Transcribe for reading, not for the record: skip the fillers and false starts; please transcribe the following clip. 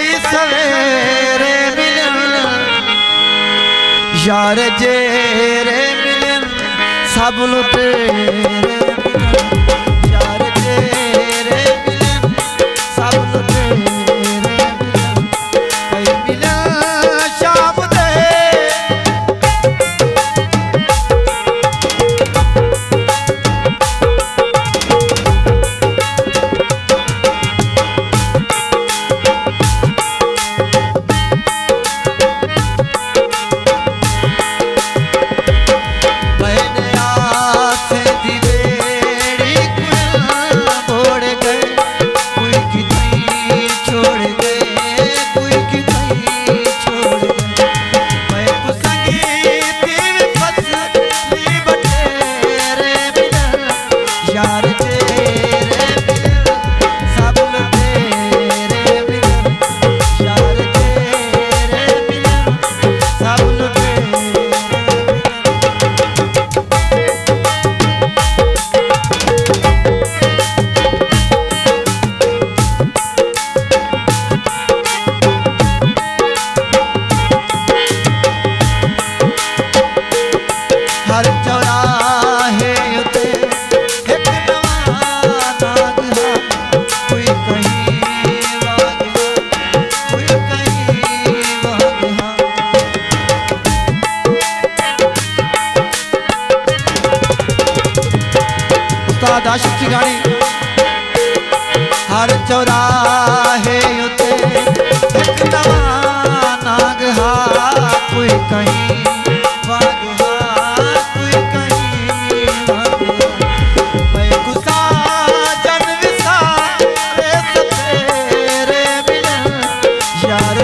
कई सवेरे मिलन यार जेरे मिलन सब लुटेरे यार जेरे मिलन सब लुटेरे कई मिलन शाम दे हर चौराहे उते एक नवा नाग हा कोई कहीं वाग हा कोई कहीं वाग हा उस्ताद आशिक की गाड़ी हर चौराहे उते एक नवा नाग हा कोई कहीं वाग हा यार